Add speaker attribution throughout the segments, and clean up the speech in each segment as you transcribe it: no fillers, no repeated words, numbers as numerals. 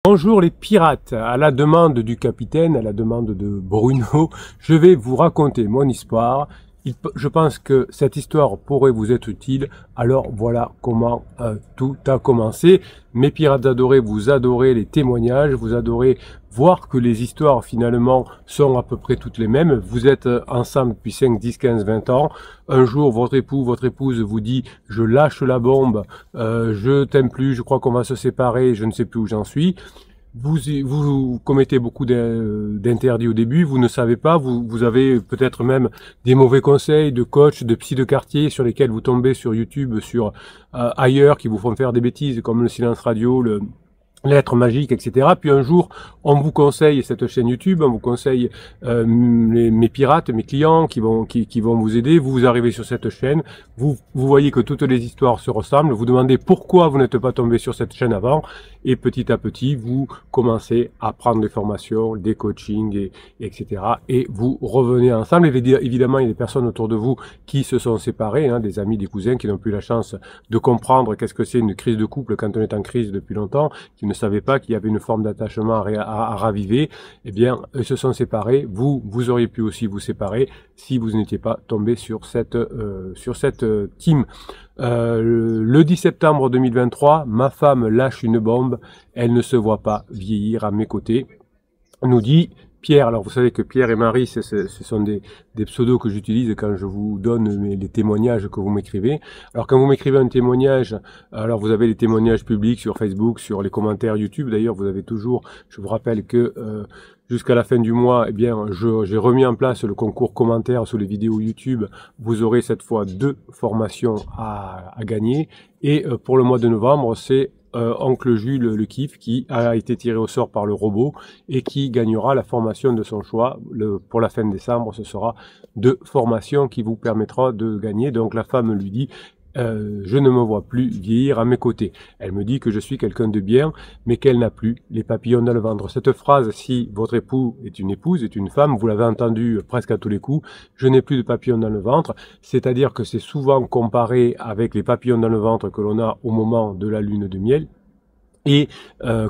Speaker 1: Bonjour les pirates, à la demande du capitaine, à la demande de Bruno, je vais vous raconter mon histoire. Je pense que cette histoire pourrait vous être utile, alors voilà comment tout a commencé. Mes pirates adorés, vous adorez les témoignages, vous adorez voir que les histoires finalement sont à peu près toutes les mêmes. Vous êtes ensemble depuis 5, 10, 15, 20 ans. Un jour, votre époux, votre épouse vous dit « je lâche la bombe, je t'aime plus, je crois qu'on va se séparer, je ne sais plus où j'en suis ». Vous commettez beaucoup d'interdits au début, vous ne savez pas, vous avez peut-être même des mauvais conseils de coach, de psy de quartier sur lesquels vous tombez sur YouTube, sur ailleurs, qui vous font faire des bêtises comme le silence radio, l'être magique, etc. Puis un jour, on vous conseille cette chaîne YouTube, on vous conseille mes pirates, mes clients qui vont vous aider. Vous arrivez sur cette chaîne, vous voyez que toutes les histoires se ressemblent, vous demandez pourquoi vous n'êtes pas tombé sur cette chaîne avant, et petit à petit, vous commencez à prendre des formations, des coachings, etc. Et vous revenez ensemble. Évidemment, il y a des personnes autour de vous qui se sont séparées, hein, des amis, des cousins qui n'ont plus la chance de comprendre qu'est-ce que c'est une crise de couple quand on est en crise depuis longtemps, qui ne savaient pas qu'il y avait une forme d'attachement à raviver. Eh bien, ils se sont séparés. Vous auriez pu aussi vous séparer si vous n'étiez pas tombé sur cette team. Le 10 septembre 2023, ma femme lâche une bombe. Elle ne se voit pas vieillir à mes côtés. Nous dit Pierre. Alors vous savez que Pierre et Marie, ce sont des pseudos que j'utilise quand je vous donne les témoignages que vous m'écrivez. Alors quand vous m'écrivez un témoignage, alors vous avez les témoignages publics sur Facebook, sur les commentaires YouTube. D'ailleurs, vous avez toujours, je vous rappelle que jusqu'à la fin du mois, eh bien, j'ai remis en place le concours commentaires sous les vidéos YouTube. Vous aurez cette fois 2 formations à gagner. Et pour le mois de novembre, c'est Oncle Jules le kiff qui a été tiré au sort par le robot et qui gagnera la formation de son choix. Pour la fin de décembre, ce sera 2 formations qui vous permettra de gagner. Donc la femme lui dit je ne me vois plus vieillir à mes côtés. Elle me dit que je suis quelqu'un de bien, mais qu'elle n'a plus les papillons dans le ventre. Cette phrase, si votre époux est une épouse, est une femme, vous l'avez entendue presque à tous les coups, je n'ai plus de papillons dans le ventre, c'est-à-dire que c'est souvent comparé avec les papillons dans le ventre que l'on a au moment de la lune de miel. Et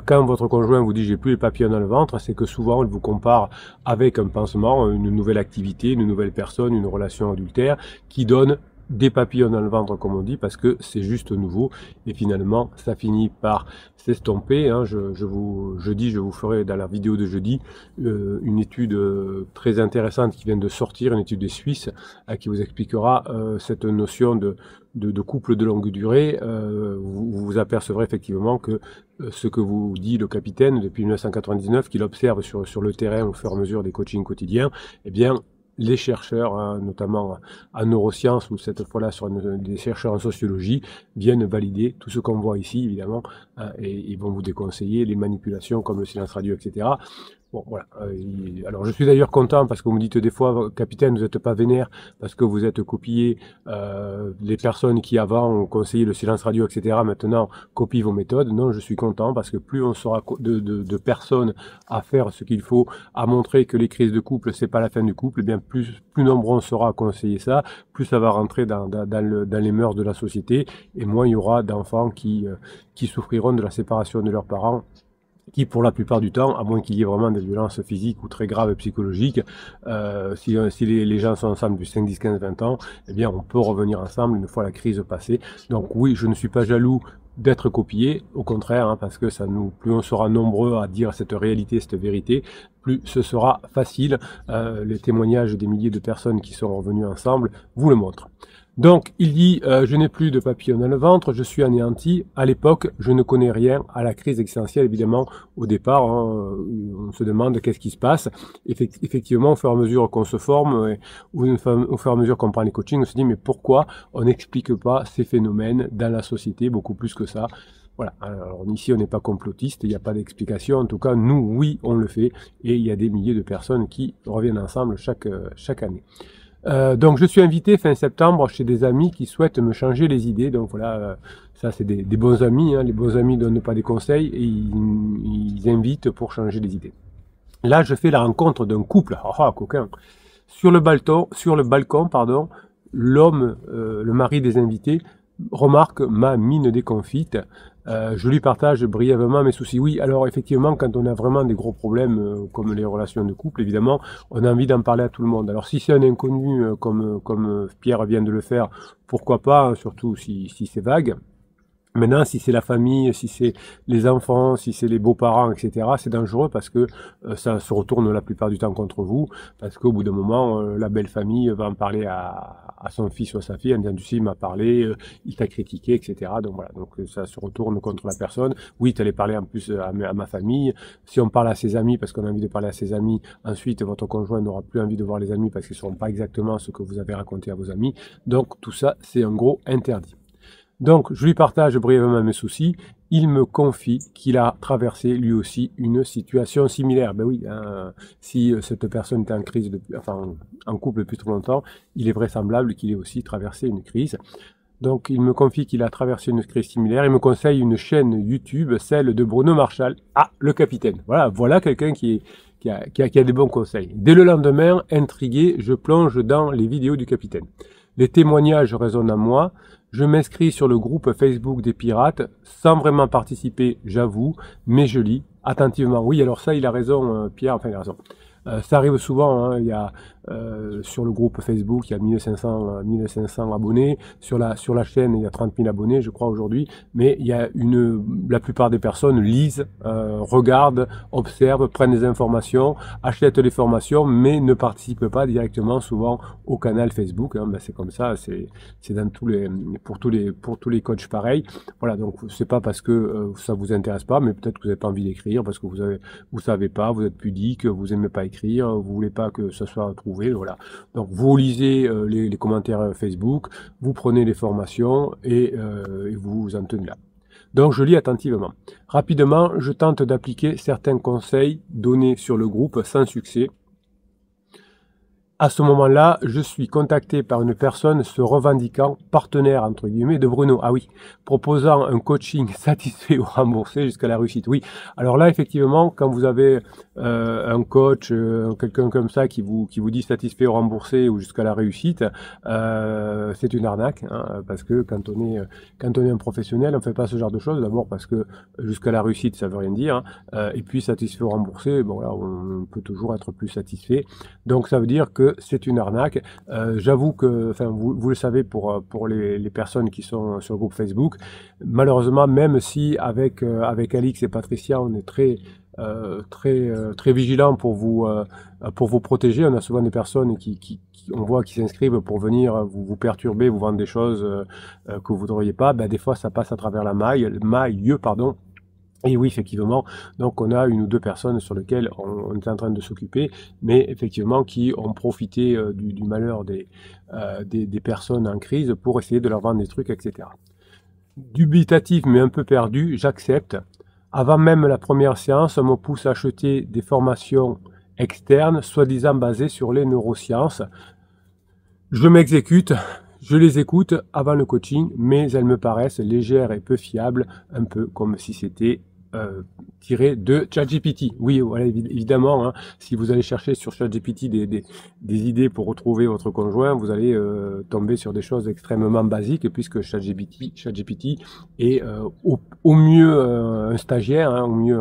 Speaker 1: quand votre conjoint vous dit j'ai plus les papillons dans le ventre, c'est que souvent il vous compare avec un pansement, une nouvelle activité, une nouvelle personne, une relation adultère qui donne des papillons dans le ventre comme on dit parce que c'est juste nouveau et finalement ça finit par s'estomper. Hein. Jeudi je vous ferai dans la vidéo de jeudi une étude très intéressante qui vient de sortir, une étude des Suisses qui vous expliquera cette notion de couple de longue durée. Vous vous apercevrez effectivement que ce que vous dit le capitaine depuis 1999, qu'il observe sur le terrain au fur et à mesure des coachings quotidiens, eh bien les chercheurs, hein, notamment en neurosciences ou cette fois-là sur des chercheurs en sociologie, viennent valider tout ce qu'on voit ici, évidemment, hein, et ils vont vous déconseiller les manipulations comme le silence radio, etc. Bon, voilà. Alors, je suis d'ailleurs content parce que vous me dites des fois, capitaine, vous n'êtes pas vénère parce que vous êtes copié les personnes qui avant ont conseillé le silence radio, etc. Maintenant, copient vos méthodes. Non, je suis content parce que plus on sera de personnes à faire ce qu'il faut, à montrer que les crises de couple, c'est pas la fin du couple, eh bien plus nombreux on sera à conseiller ça, plus ça va rentrer dans les mœurs de la société et moins il y aura d'enfants qui souffriront de la séparation de leurs parents, qui pour la plupart du temps, à moins qu'il y ait vraiment des violences physiques ou très graves psychologiques, si les gens sont ensemble depuis 5, 10, 15, 20 ans, eh bien on peut revenir ensemble une fois la crise passée. Donc oui, je ne suis pas jaloux d'être copié, au contraire, hein, parce que plus on sera nombreux à dire cette réalité, cette vérité, plus ce sera facile. Les témoignages des milliers de personnes qui sont revenues ensemble vous le montrent. Donc, il dit je n'ai plus de papillons dans le ventre, je suis anéanti. À l'époque, je ne connais rien à la crise existentielle, évidemment. Au départ, hein, on se demande qu'est-ce qui se passe. Effectivement, au fur et à mesure qu'on se forme, ou au fur et à mesure qu'on prend les coachings, on se dit mais pourquoi on n'explique pas ces phénomènes dans la société beaucoup plus que ça? Voilà, alors ici on n'est pas complotiste, il n'y a pas d'explication, en tout cas nous oui on le fait et il y a des milliers de personnes qui reviennent ensemble chaque année. Donc je suis invité fin septembre chez des amis qui souhaitent me changer les idées, donc voilà, ça c'est des bons amis, hein. Les bons amis ne donnent pas des conseils et ils invitent pour changer les idées. Là je fais la rencontre d'un couple, coquin, sur le balcon, l'homme, le mari des invités, remarque ma mine déconfite. Je lui partage brièvement mes soucis. Oui, alors effectivement, quand on a vraiment des gros problèmes comme les relations de couple, évidemment, on a envie d'en parler à tout le monde. Alors si c'est un inconnu comme Pierre vient de le faire, pourquoi pas, hein, surtout si c'est vague. Maintenant, si c'est la famille, si c'est les enfants, si c'est les beaux-parents, etc., c'est dangereux parce que ça se retourne la plupart du temps contre vous, parce qu'au bout d'un moment, la belle famille va en parler à son fils ou à sa fille, en disant, tu sais, il m'a parlé, il t'a critiqué, etc. Donc voilà, donc ça se retourne contre la personne. Oui, tu allais parler en plus à ma famille. Si on parle à ses amis, parce qu'on a envie de parler à ses amis, ensuite votre conjoint n'aura plus envie de voir les amis parce qu'ils ne seront pas exactement ce que vous avez raconté à vos amis. Donc tout ça, c'est un gros interdit. Donc, je lui partage brièvement mes soucis. Il me confie qu'il a traversé lui aussi une situation similaire. Ben oui, hein, si cette personne est en crise, en couple depuis trop longtemps, il est vraisemblable qu'il ait aussi traversé une crise. Donc, il me confie qu'il a traversé une crise similaire. Il me conseille une chaîne YouTube, celle de Bruno Marchal. Ah, le capitaine. Voilà quelqu'un qui a des bons conseils. Dès le lendemain, intrigué, je plonge dans les vidéos du capitaine. Les témoignages résonnent en moi. Je m'inscris sur le groupe Facebook des pirates, sans vraiment participer, j'avoue, mais je lis attentivement. Oui, alors ça, il a raison, Pierre, enfin, il a raison. Ça arrive souvent, hein, il y a sur le groupe Facebook, il y a 1500 abonnés, sur la chaîne, il y a 30 000 abonnés, je crois, aujourd'hui, mais il y a la plupart des personnes lisent, regardent, observent, prennent des informations, achètent les formations, mais ne participent pas directement, souvent, au canal Facebook, hein. Ben, c'est comme ça, c'est dans pour tous les coachs pareil. Voilà, donc c'est pas parce que ça vous intéresse pas, mais peut-être que vous n'avez pas envie d'écrire, parce que vous savez pas, vous êtes pudique, vous aimez pas écrire, vous voulez pas que ça soit trouvé, voilà. Donc vous lisez les commentaires Facebook, vous prenez les formations et vous vous en tenez là. Donc je lis attentivement. Rapidement, je tente d'appliquer certains conseils donnés sur le groupe sans succès. À ce moment-là, je suis contacté par une personne se revendiquant partenaire, entre guillemets, de Bruno. Ah oui, proposant un coaching satisfait ou remboursé jusqu'à la réussite. Oui, alors là, effectivement, quand vous avez un coach, quelqu'un comme ça qui vous dit satisfait ou remboursé ou jusqu'à la réussite, c'est une arnaque, hein, parce que quand on est un professionnel, on ne fait pas ce genre de choses. D'abord parce que jusqu'à la réussite, ça veut rien dire, hein, et puis satisfait ou remboursé, bon là, on peut toujours être plus satisfait. Donc ça veut dire que c'est une arnaque. J'avoue que, enfin, vous le savez pour les personnes qui sont sur le groupe Facebook, malheureusement, même si avec Alix et Patricia, on est très vigilant pour vous protéger. On a souvent des personnes on voit qui s'inscrivent pour venir vous perturber, vous vendre des choses que vous ne voudriez pas. Ben, des fois, ça passe à travers la maille, pardon. Et oui, effectivement, donc on a une ou deux personnes sur lesquelles on est en train de s'occuper, mais effectivement qui ont profité du malheur des personnes en crise pour essayer de leur vendre des trucs, etc. Dubitatif mais un peu perdu, j'accepte. Avant même la première séance, on me pousse à acheter des formations externes, soi-disant basées sur les neurosciences. Je m'exécute. Je les écoute avant le coaching, mais elles me paraissent légères et peu fiables, un peu comme si c'était tiré de ChatGPT. Oui, voilà, évidemment, hein, si vous allez chercher sur ChatGPT des idées pour retrouver votre conjoint, vous allez tomber sur des choses extrêmement basiques, puisque ChatGPT est au mieux un stagiaire, hein, au mieux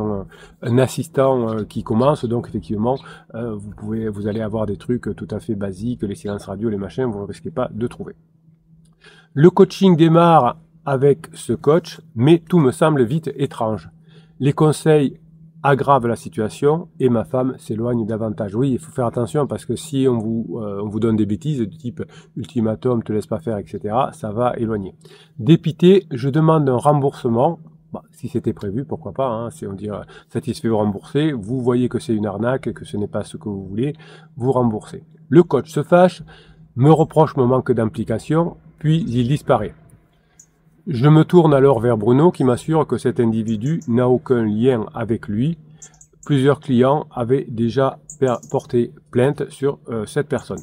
Speaker 1: un assistant qui commence. Donc effectivement, vous allez avoir des trucs tout à fait basiques, les silences radio, les machins, vous ne risquez pas de trouver. Le coaching démarre avec ce coach, mais tout me semble vite étrange. Les conseils aggravent la situation et ma femme s'éloigne davantage. Oui, il faut faire attention parce que si on vous donne des bêtises du type ultimatum, te laisse pas faire, etc., ça va éloigner. Dépité, je demande un remboursement. Bah, si c'était prévu, pourquoi pas, hein, si on dit satisfait ou remboursé, vous voyez que c'est une arnaque, que ce n'est pas ce que vous voulez, vous remboursez. Le coach se fâche, me reproche mon manque d'implication, puis il disparaît. Je me tourne alors vers Bruno qui m'assure que cet individu n'a aucun lien avec lui. Plusieurs clients avaient déjà porté plainte sur cette personne.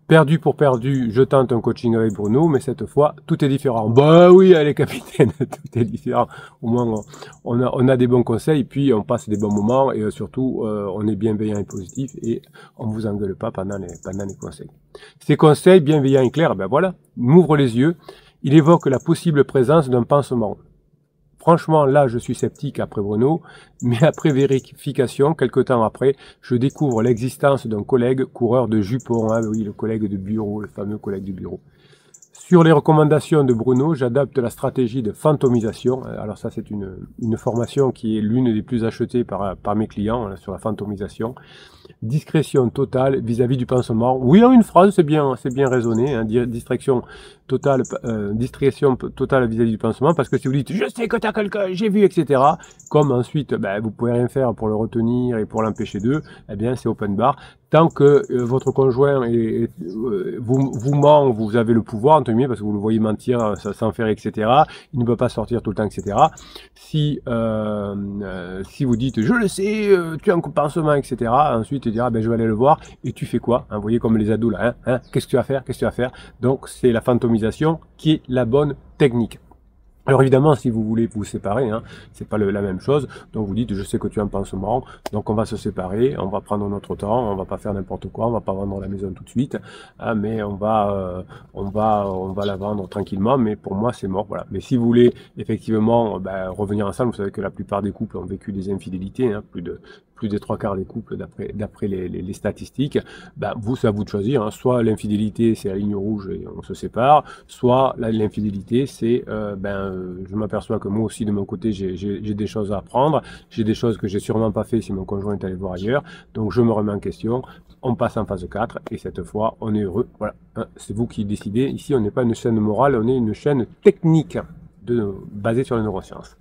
Speaker 1: Perdu pour perdu, je tente un coaching avec Bruno, mais cette fois, tout est différent. Bah oui, allez capitaine, tout est différent. Au moins, on a des bons conseils, puis on passe des bons moments, et surtout, on est bienveillant et positif, et on ne vous engueule pas pendant les conseils. Ces conseils bienveillants et clairs, ben voilà, m'ouvrent les yeux, Il évoque la possible présence d'un pansement. Franchement, là, je suis sceptique après Bruno, mais après vérification, quelque temps après, je découvre l'existence d'un collègue coureur de jupons. Ah oui, le collègue de bureau, le fameux collègue de bureau. Sur les recommandations de Bruno, j'adapte la stratégie de fantomisation. Alors ça, c'est une formation qui est l'une des plus achetées par mes clients sur la fantomisation. Discrétion totale vis-à-vis du pansement. Oui, en une phrase, c'est bien raisonné. Hein, discrétion totale vis-à-vis du pansement, parce que si vous dites, je sais que t'as quelqu'un, j'ai vu, etc., comme ensuite, vous pouvez rien faire pour le retenir et pour l'empêcher d'eux, eh bien, c'est open bar. Tant que votre conjoint vous ment, vous avez le pouvoir, entre guillemets, parce que vous le voyez mentir sans faire, etc., il ne peut pas sortir tout le temps, etc. Si vous dites, je le sais, tu as un pansement, etc., ensuite il dira, je vais aller le voir, et tu fais quoi, hein, vous voyez comme les ados là, qu'est-ce que tu vas faire, donc c'est la fantomisation qui est la bonne technique. Alors évidemment, si vous voulez vous séparer, c'est pas la même chose. Donc vous dites, je sais que tu as un pansement, donc on va se séparer, on va prendre notre temps, on va pas faire n'importe quoi, on va pas vendre la maison tout de suite, mais on va la vendre tranquillement. Mais pour moi, c'est mort, voilà. Mais si vous voulez effectivement revenir ensemble, vous savez que la plupart des couples ont vécu des infidélités, plus des 3/4 des couples d'après les statistiques. Vous, c'est à vous de choisir. Hein. Soit l'infidélité, c'est la ligne rouge et on se sépare, soit l'infidélité, c'est je m'aperçois que moi aussi de mon côté j'ai des choses à apprendre, j'ai des choses que j'ai sûrement pas fait si mon conjoint est allé voir ailleurs, donc je me remets en question, on passe en phase 4 et cette fois on est heureux, voilà, c'est vous qui décidez, ici on n'est pas une chaîne morale, on est une chaîne technique basée sur les neurosciences.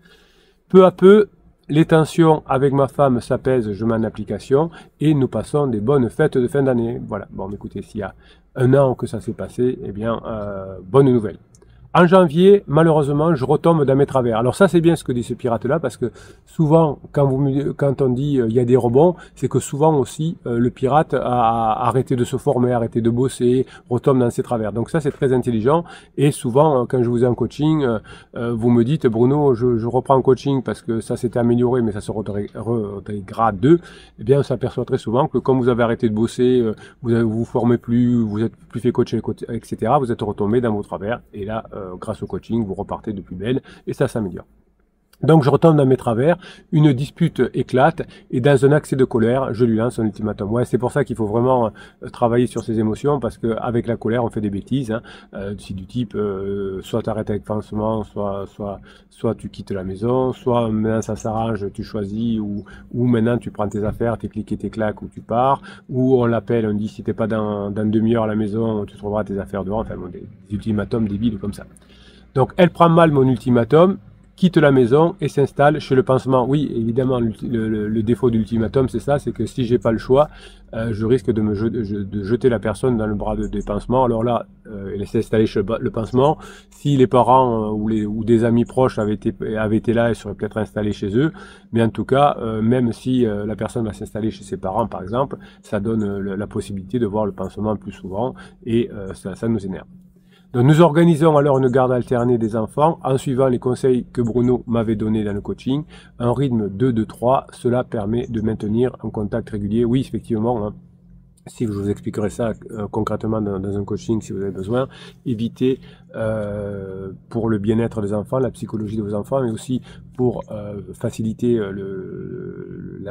Speaker 1: Peu à peu, les tensions avec ma femme s'apaisent, je mets en application et nous passons des bonnes fêtes de fin d'année, voilà. Bon, écoutez, s'il y a un an que ça s'est passé, eh bien, bonne nouvelle. En janvier, malheureusement, je retombe dans mes travers. Alors ça, c'est bien ce que dit ce pirate-là, parce que souvent, quand on dit il y a des rebonds, c'est que souvent aussi, le pirate a arrêté de se former, arrêté de bosser, retombe dans ses travers. Donc ça, c'est très intelligent. Et souvent, quand je vous ai en coaching, vous me dites, Bruno, je reprends en coaching parce que ça s'était amélioré, mais ça se redégrade 2. Eh bien, on s'aperçoit très souvent que comme vous avez arrêté de bosser, vous formez plus, vous êtes plus fait coacher, etc., vous êtes retombé dans vos travers. Et là, grâce au coaching, vous repartez de plus belle et ça s'améliore. Donc je retombe dans mes travers, une dispute éclate et dans un accès de colère, je lui lance un ultimatum. Ouais, c'est pour ça qu'il faut vraiment travailler sur ses émotions parce qu'avec la colère, on fait des bêtises. C'est du type soit tu arrêtes avec pansement, soit tu quittes la maison, soit maintenant ça s'arrange, tu choisis ou maintenant tu prends tes affaires, tes clics et tes claques ou tu pars, ou on l'appelle, on dit si t'es pas dans demi-heure à la maison, tu trouveras tes affaires dehors, enfin bon, des ultimatums débiles comme ça. Donc elle prend mal mon ultimatum, quitte la maison et s'installe chez le pansement. Oui, évidemment, le défaut de l'ultimatum, c'est ça, c'est que si j'ai pas le choix, je risque de jeter la personne dans le bras des pansements. Alors là, elle s'est installée chez le pansement. Si les parents ou des amis proches avaient été là, elle serait peut-être installée chez eux. Mais en tout cas, même si la personne va s'installer chez ses parents, par exemple, ça donne la possibilité de voir le pansement plus souvent et ça nous énerve. Donc nous organisons alors une garde alternée des enfants en suivant les conseils que Bruno m'avait donnés dans le coaching. Un rythme 2-2-3, cela permet de maintenir un contact régulier. Oui, effectivement, si je vous expliquerai ça concrètement dans un coaching si vous avez besoin, évitez pour le bien-être des enfants, la psychologie de vos enfants, mais aussi pour faciliter le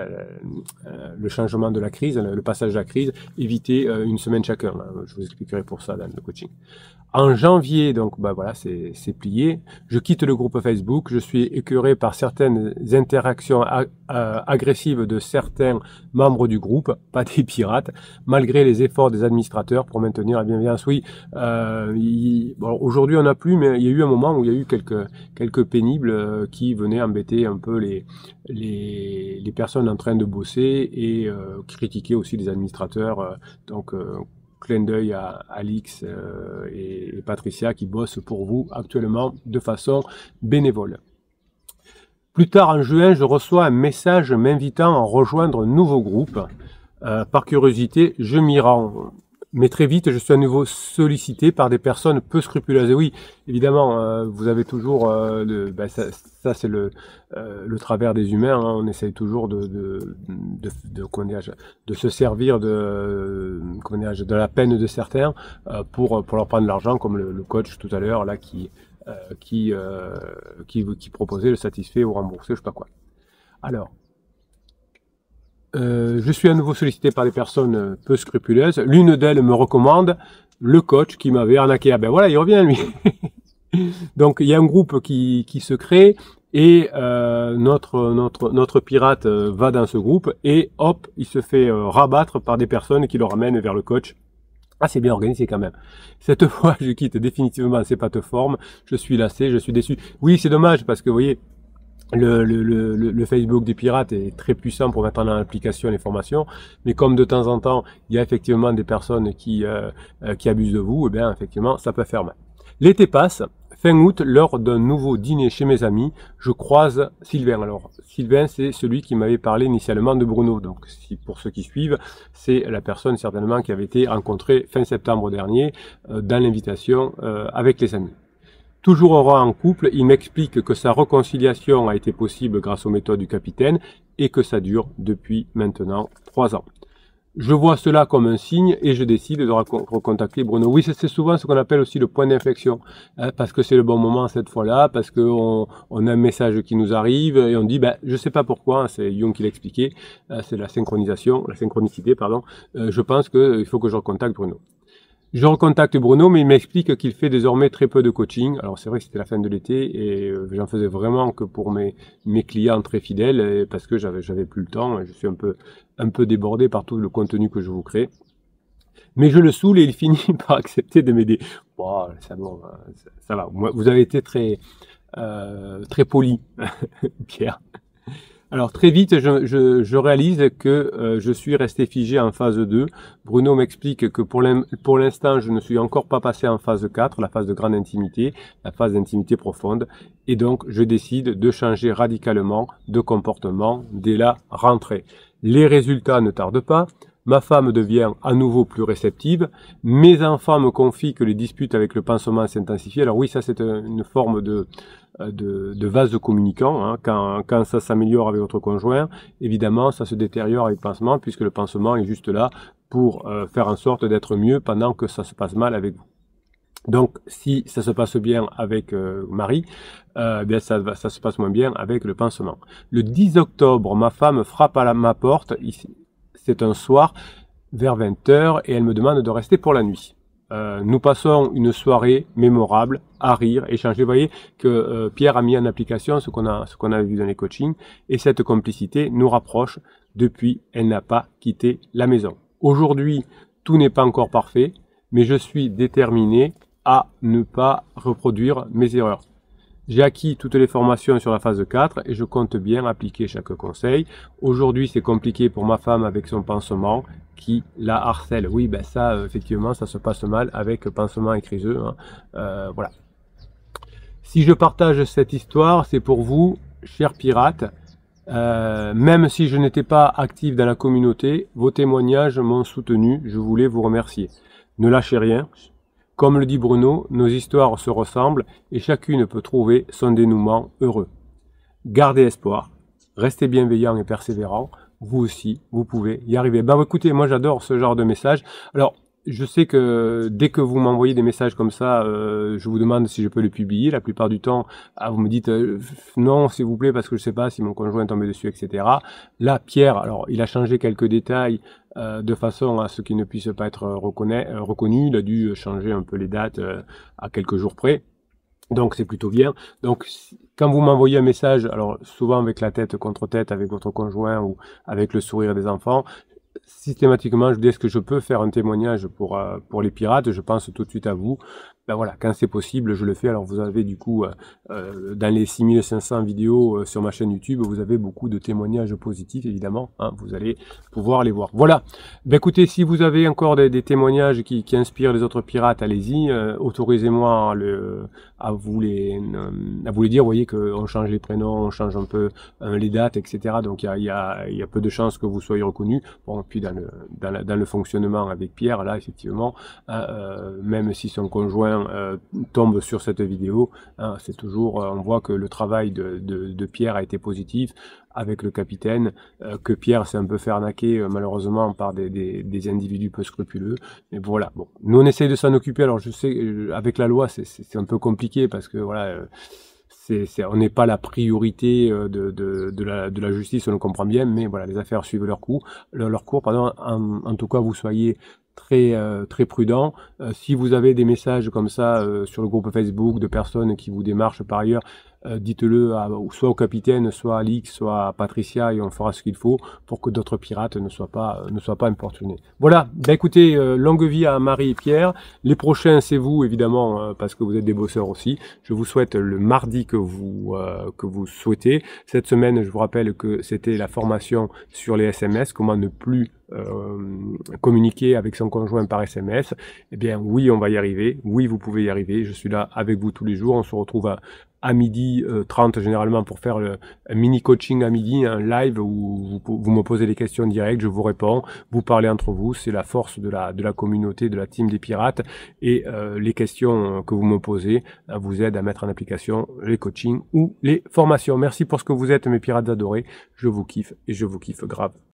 Speaker 1: changement de la crise, le passage de la crise, évitez une semaine chacun. Je vous expliquerai pour ça dans le coaching. En janvier, donc voilà, c'est plié. Je quitte le groupe Facebook. Je suis écœuré par certaines interactions agressives de certains membres du groupe, pas des pirates, malgré les efforts des administrateurs pour maintenir la bienveillance. Oui, aujourd'hui on n'a plus, mais il y a eu un moment où il y a eu quelques pénibles qui venaient embêter un peu les personnes en train de bosser et critiquer aussi les administrateurs. Clin d'œil à Alix et Patricia qui bossent pour vous actuellement de façon bénévole. Plus tard en juin, je reçois un message m'invitant à rejoindre un nouveau groupe. Par curiosité, je m'y rends. Mais très vite, je suis à nouveau sollicité par des personnes peu scrupuleuses. Et oui, évidemment, vous avez toujours, ça c'est le travers des humains. Hein. On essaye toujours comment dirais-je, de se servir comment dirais-je, de la peine de certains pour leur prendre de l'argent, comme le coach tout à l'heure là qui proposait le satisfait ou remboursé, je sais pas quoi. Alors, je suis à nouveau sollicité par des personnes peu scrupuleuses. L'une d'elles me recommande le coach qui m'avait arnaqué. Ah ben voilà, il revient lui. Donc il y a un groupe qui se crée et notre pirate va dans ce groupe et hop, il se fait rabattre par des personnes qui le ramènent vers le coach. Ah, c'est bien organisé quand même. Cette fois, je quitte définitivement ces plateformes. Je suis lassé, je suis déçu. Oui, c'est dommage parce que vous voyez, le Facebook des pirates est très puissant pour mettre en application les formations, mais comme de temps en temps, il y a effectivement des personnes qui abusent de vous, et bien effectivement, ça peut faire mal. L'été passe. Fin août, lors d'un nouveau dîner chez mes amis, je croise Sylvain. Alors, Sylvain, c'est celui qui m'avait parlé initialement de Bruno. Donc, pour ceux qui suivent, c'est la personne certainement qui avait été rencontrée fin septembre dernier dans l'invitation avec les amis. Toujours heureux en couple, il m'explique que sa réconciliation a été possible grâce aux méthodes du capitaine et que ça dure depuis maintenant 3 ans. Je vois cela comme un signe et je décide de recontacter Bruno. Oui, c'est souvent ce qu'on appelle aussi le point d'inflexion, hein, parce que c'est le bon moment cette fois-là, parce qu'on a un message qui nous arrive et on dit, ben, je sais pas pourquoi, hein, c'est Jung qui l'expliquait, c'est la synchronicité, pardon. Je pense qu'il faut que je recontacte Bruno. Je recontacte Bruno, mais il m'explique qu'il fait désormais très peu de coaching. Alors c'est vrai que c'était la fin de l'été et j'en faisais vraiment que pour mes clients très fidèles parce que j'avais plus le temps. Je suis un peu débordé par tout le contenu que je vous crée. Mais je le saoule et il finit par accepter de m'aider. Bon, ça va. Vous avez été très poli, Pierre. Alors très vite, je réalise que je suis resté figé en phase 2. Bruno m'explique que pour l'instant, je ne suis encore pas passé en phase 4, la phase de grande intimité, la phase d'intimité profonde. Et donc, je décide de changer radicalement de comportement dès la rentrée. Les résultats ne tardent pas. Ma femme devient à nouveau plus réceptive. Mes enfants me confient que les disputes avec le pansement s'intensifient. Alors oui, ça c'est une forme de vase communicant. Hein. Quand ça s'améliore avec votre conjoint, évidemment, ça se détériore avec le pansement, puisque le pansement est juste là pour faire en sorte d'être mieux pendant que ça se passe mal avec vous. Donc, si ça se passe bien avec Marie, bien ça se passe moins bien avec le pansement. Le 10 octobre, ma femme frappe à ma porte. C'est un soir vers 20h et elle me demande de rester pour la nuit. Nous passons une soirée mémorable à rire, échanger. Vous voyez que Pierre a mis en application ce qu'on a vu dans les coachings et cette complicité nous rapproche. Depuis, elle n'a pas quitté la maison. Aujourd'hui, tout n'est pas encore parfait, mais je suis déterminé à ne pas reproduire mes erreurs. J'ai acquis toutes les formations sur la phase 4 et je compte bien appliquer chaque conseil. Aujourd'hui, c'est compliqué pour ma femme avec son pansement qui la harcèle. Oui, ben ça, effectivement, ça se passe mal avec pansement et criseux. Hein. Voilà. Si je partage cette histoire, c'est pour vous, chers pirates. Même si je n'étais pas actif dans la communauté, vos témoignages m'ont soutenu. Je voulais vous remercier. Ne lâchez rien. Comme le dit Bruno, nos histoires se ressemblent et chacune peut trouver son dénouement heureux. Gardez espoir, restez bienveillants et persévérants. Vous aussi, vous pouvez y arriver. Ben écoutez, moi j'adore ce genre de message. Alors, je sais que dès que vous m'envoyez des messages comme ça, je vous demande si je peux les publier. La plupart du temps, vous me dites non, s'il vous plaît, parce que je sais pas si mon conjoint est tombé dessus, etc. Là, Pierre, alors il a changé quelques détails de façon à ce qu'il ne puisse pas être reconnu. Il a dû changer un peu les dates à quelques jours près. Donc c'est plutôt bien. Donc quand vous m'envoyez un message, alors souvent avec la tête contre tête avec votre conjoint ou avec le sourire des enfants, systématiquement je dis est-ce que je peux faire un témoignage pour les pirates, je pense tout de suite à vous. ben voilà, quand c'est possible, je le fais. Alors vous avez du coup, dans les 6500 vidéos sur ma chaîne YouTube, vous avez beaucoup de témoignages positifs, évidemment, hein, vous allez pouvoir les voir. Voilà, ben écoutez, si vous avez encore des témoignages qui inspirent les autres pirates, allez-y, autorisez-moi à vous les dire. Vous voyez qu'on change les prénoms, on change un peu les dates, etc. Donc il y a peu de chances que vous soyez reconnu. Bon, puis dans le fonctionnement avec Pierre, là, effectivement, même si son conjoint tombe sur cette vidéo, hein, c'est toujours, on voit que le travail de Pierre a été positif avec le capitaine, que Pierre s'est un peu fait arnaquer malheureusement par des individus peu scrupuleux. Mais voilà, bon, nous on essaye de s'en occuper. Alors je sais, avec la loi, c'est un peu compliqué parce que voilà. On n'est pas la priorité de la justice, on le comprend bien, mais voilà, les affaires suivent leur cours. Pardon. En tout cas, vous soyez très prudent. Si vous avez des messages comme ça sur le groupe Facebook de personnes qui vous démarchent par ailleurs, dites-le soit au capitaine, soit à Alix, soit à Patricia, et on fera ce qu'il faut pour que d'autres pirates ne soient pas importunés. Voilà, ben écoutez, longue vie à Marie et Pierre. Les prochains, c'est vous, évidemment, parce que vous êtes des bosseurs aussi. Je vous souhaite le mardi que vous souhaitez. Cette semaine, je vous rappelle que c'était la formation sur les SMS, comment ne plus communiquer avec son conjoint par SMS. Eh bien, oui, on va y arriver. Oui, vous pouvez y arriver. Je suis là avec vous tous les jours. On se retrouve à midi 30 généralement pour faire un mini coaching à midi, un live où vous me posez des questions directes, je vous réponds, vous parlez entre vous, c'est la force de la communauté, de la team des pirates, et les questions que vous me posez vous aident à mettre en application les coachings ou les formations. Merci pour ce que vous êtes, mes pirates adorés, je vous kiffe et je vous kiffe grave.